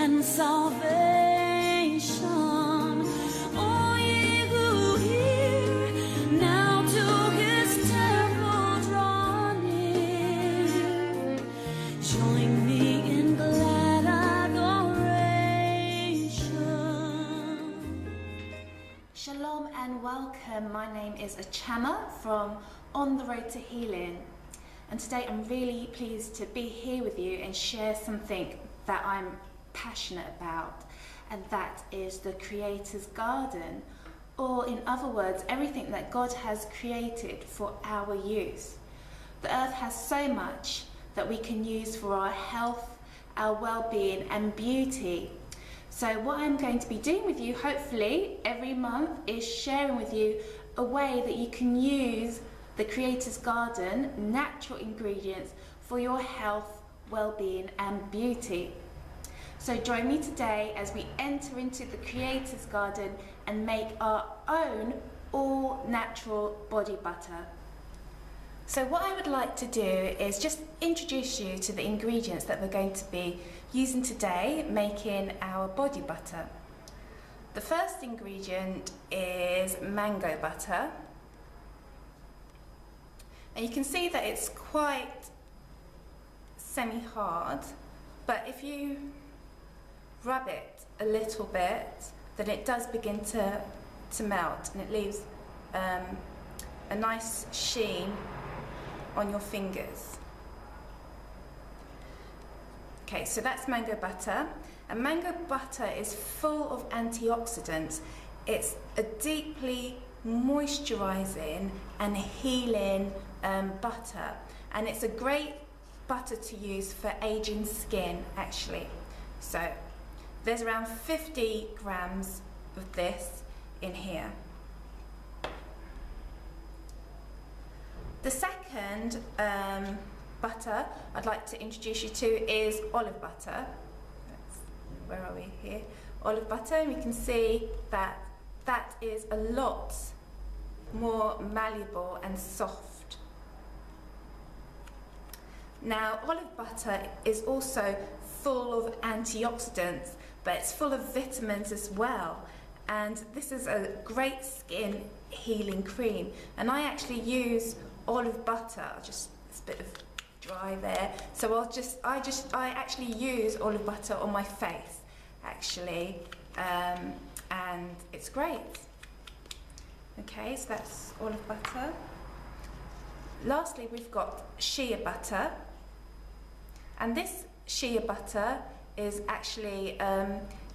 and salvation. All ye who hear, now to his temple draw near. Join me in glad adoration. Shalom and welcome. My name is Achama from On the Road to Healing. And today I'm really pleased to be here with you and share something that I'm passionate about, and that is the Creator's Garden, or in other words, everything that God has created for our use. The earth has so much that we can use for our health, our well-being and beauty. So what I'm going to be doing with you, hopefully every month, is sharing with you a way that you can use the Creator's Garden, natural ingredients for your health, well-being and beauty. So join me today as we enter into the Creator's Garden and make our own all-natural body butter. So what I would like to do is just introduce you to the ingredients that we're going to be using today, making our body butter. The first ingredient is mango butter. And you can see that it's quite semi-hard, but if you rub it a little bit, then it does begin to melt, and it leaves a nice sheen on your fingers. Okay, so that's mango butter, and mango butter is full of antioxidants. It's a deeply moisturizing and healing butter, and it's a great butter to use for aging skin actually. So there's around 50 grams of this in here. The second butter I'd like to introduce you to is olive butter. Where are we here? Olive butter, and we can see that that is a lot more malleable and soft. Now, olive butter is also full of antioxidants, but it's full of vitamins as well. And this is a great skin healing cream. And I actually use olive butter, it's a bit of dry there. So I actually use olive butter on my face, actually, and it's great. Okay, so that's olive butter. Lastly, we've got shea butter, and this shea butter is actually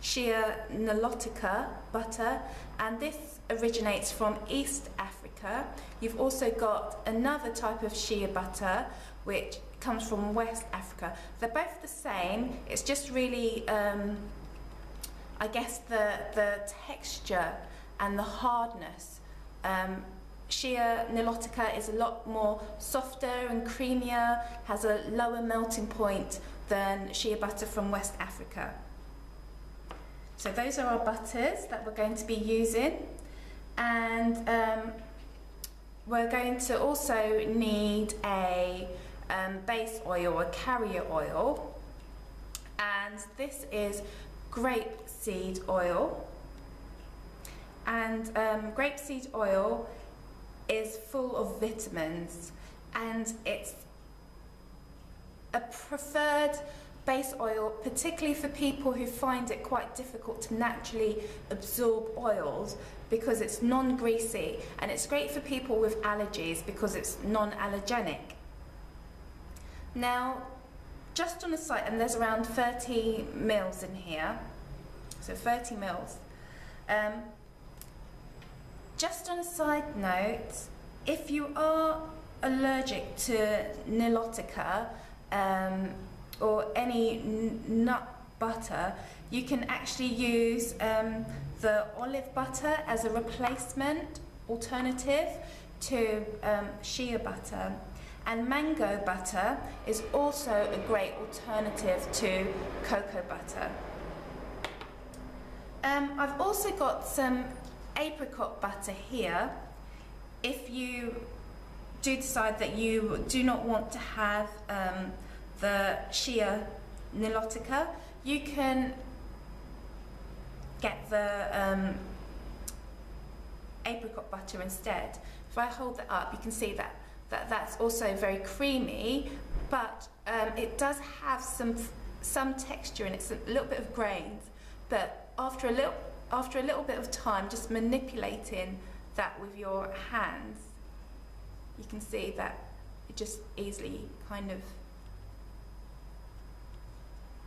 shea nilotica butter, and this originates from East Africa. You've also got another type of shea butter which comes from West Africa. They're both the same, it's just really I guess the texture and the hardness. Shea nilotica is a lot more softer and creamier, has a lower melting point than shea butter from West Africa. So those are our butters that we're going to be using, and we're going to also need a base oil, or carrier oil, and this is grapeseed oil. And grapeseed oil is full of vitamins, and it's a preferred base oil, particularly for people who find it quite difficult to naturally absorb oils, because it's non-greasy, and it's great for people with allergies because it's non-allergenic. Now, just on the side, and there's around 30 mils in here, so 30 mils. Just on a side note, if you are allergic to nilotica or any nut butter, you can actually use the olive butter as a replacement alternative to shea butter. And mango butter is also a great alternative to cocoa butter. I've also got some apricot butter here. If you do decide that you do not want to have the shea nilotica, you can get the apricot butter instead. If I hold that up, you can see that's also very creamy, but it does have some texture and it's a little bit of grains. But after a little bit of time, just manipulating that with your hands, you can see that it just easily kind of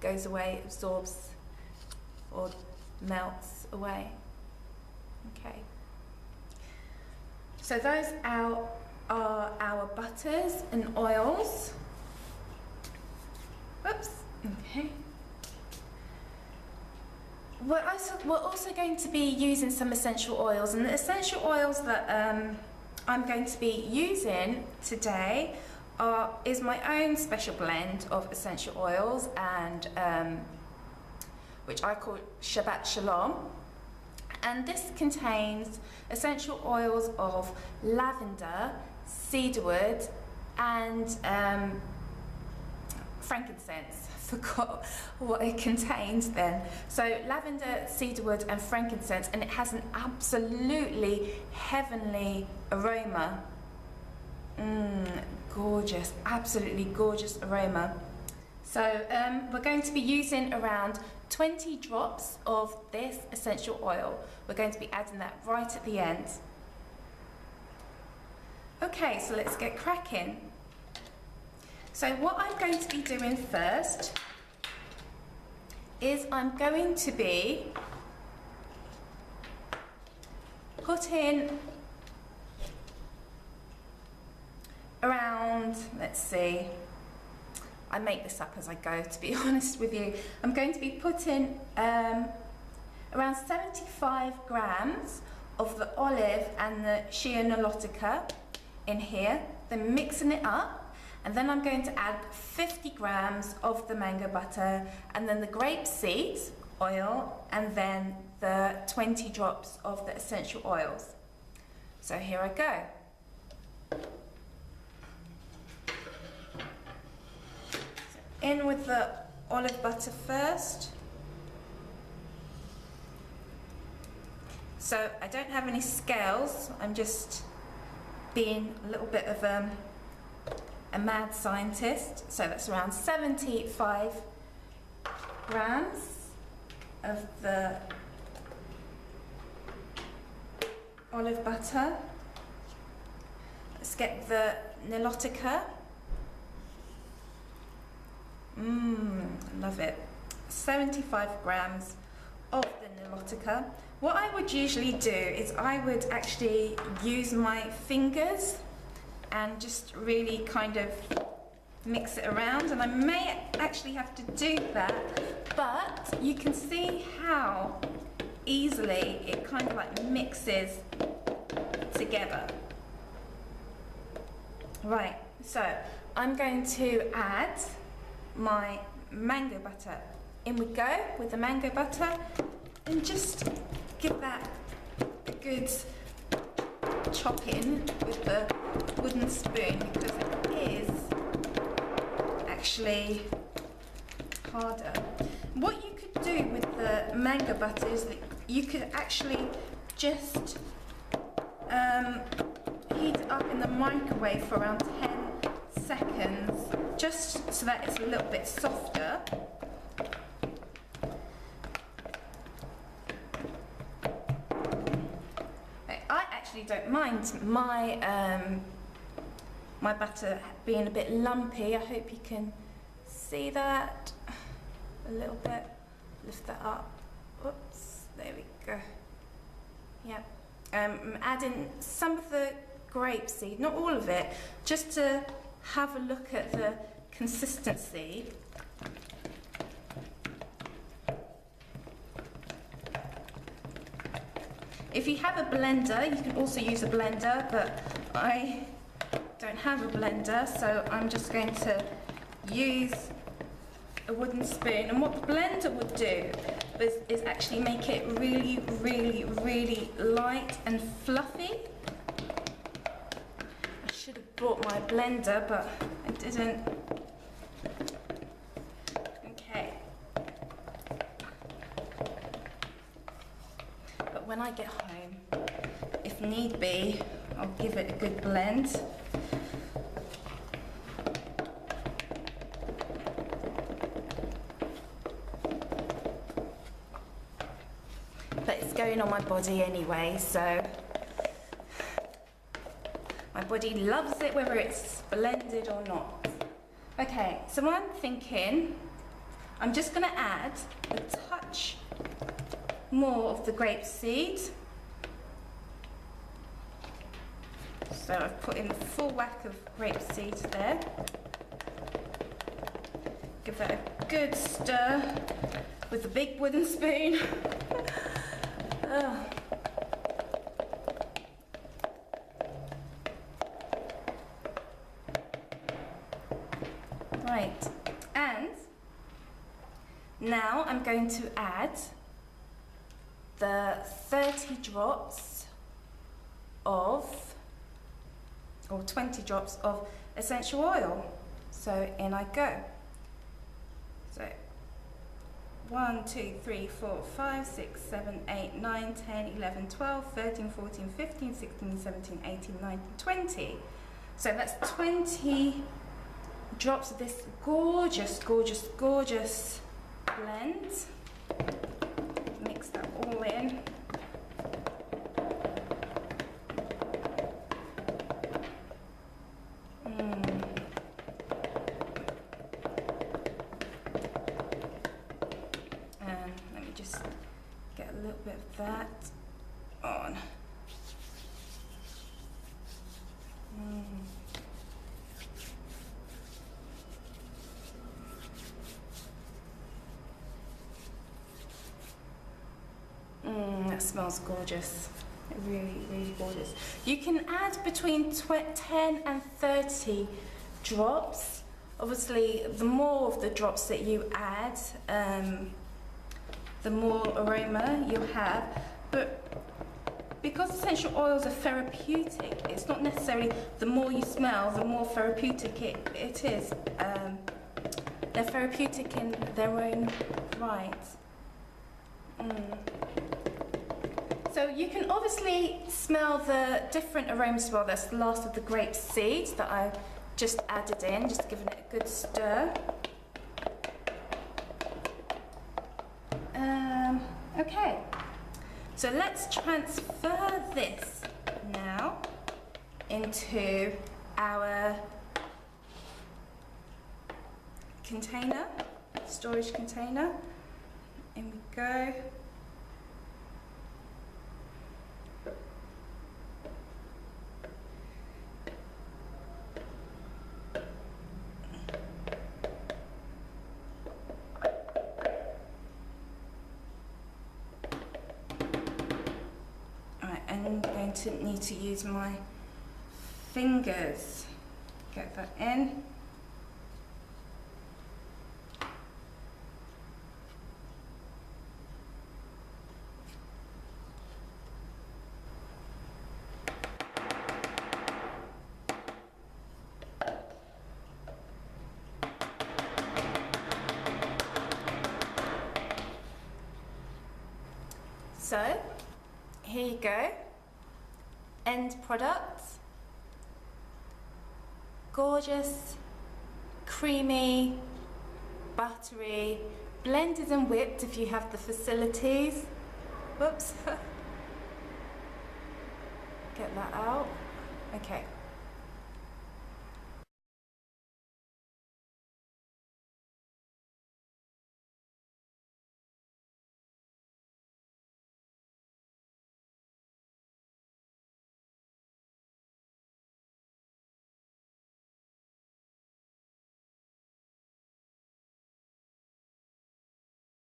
goes away, absorbs or melts away. Okay. So those are our butters and oils. Whoops. Okay. We're also going to be using some essential oils, and the essential oils that I'm going to be using today is my own special blend of essential oils, and which I call Shabbat Shalom. And this contains essential oils of lavender, cedarwood, and frankincense. I forgot what it contains then. So lavender, cedarwood, and frankincense, and it has an absolutely heavenly aroma. Gorgeous, absolutely gorgeous aroma. So we're going to be using around 20 drops of this essential oil. We're going to be adding that right at the end. Okay, so let's get cracking. So what I'm going to be doing first is I'm going to be putting around, let's see, I make this up as I go, to be honest with you. I'm going to be putting around 75 grams of the olive and the shea nilotica in here, then mixing it up, and then I'm going to add 50 grams of the mango butter, and then the grapeseed oil, and then the 20 drops of the essential oils. So here I go. In with the olive butter first. So I don't have any scales, I'm just being a little bit of a mad scientist. So that's around 75 grams of the olive butter. Let's get the nilotica. Love it. 75 grams of the nilotica. What I would usually do is I would actually use my fingers and just really kind of mix it around, and I may actually have to do that, but you can see how easily it kind of like mixes together. Right, so I'm going to add my mango butter. In we go with the mango butter, and just give that a good chop in with the wooden spoon, because it is actually harder. What you could do with the mango butter is that you could actually just heat it up in the microwave for around 10 seconds, just so that it's a little bit softer. I actually don't mind my my butter being a bit lumpy. I hope you can see that a little bit. Lift that up. Oops, there we go. Yep. I'm adding some of the grapeseed, not all of it, just to have a look at the consistency. If you have a blender, you can also use a blender, but I don't have a blender, so I'm just going to use a wooden spoon. And what the blender would do is actually make it really, really, really light and fluffy. I should have brought my blender, but I didn't. Okay. when I get home, if need be, I'll give it a good blend. But it's going on my body anyway, so my body loves it whether it's blended or not. Okay, so I'm thinking I'm just going to add a touch more of the grape seed. So I've put in a full whack of grape seed there. Give that a good stir with a big wooden spoon. Oh. Right, and now I'm going to add the 30 drops of, or 20 drops of essential oil. So in I go. So 1, 2, 3, 4, 5, 6, 7, 8, 9, 10, 11, 12, 13, 14, 15, 16, 17, 18, 19, 20. So that's 20 drops of this gorgeous, gorgeous, gorgeous blend. Mix that all in. And let me just get a little bit of that on. That smells gorgeous. Really, really gorgeous. You can add between 10 and 30 drops. Obviously, the more of the drops that you add, the more aroma you have. But because essential oils are therapeutic, it's not necessarily the more you smell, the more therapeutic it is. They're therapeutic in their own right. So you can obviously smell the different aromas as well. That's the last of the grape seeds that I just added in, just giving it a good stir. Okay, so let's transfer this now into our container, storage container. In we go. I'm going to need to use my fingers. Get that in. So, here you go. End product. Gorgeous, creamy, buttery, blended and whipped if you have the facilities. Whoops. Get that out. Okay.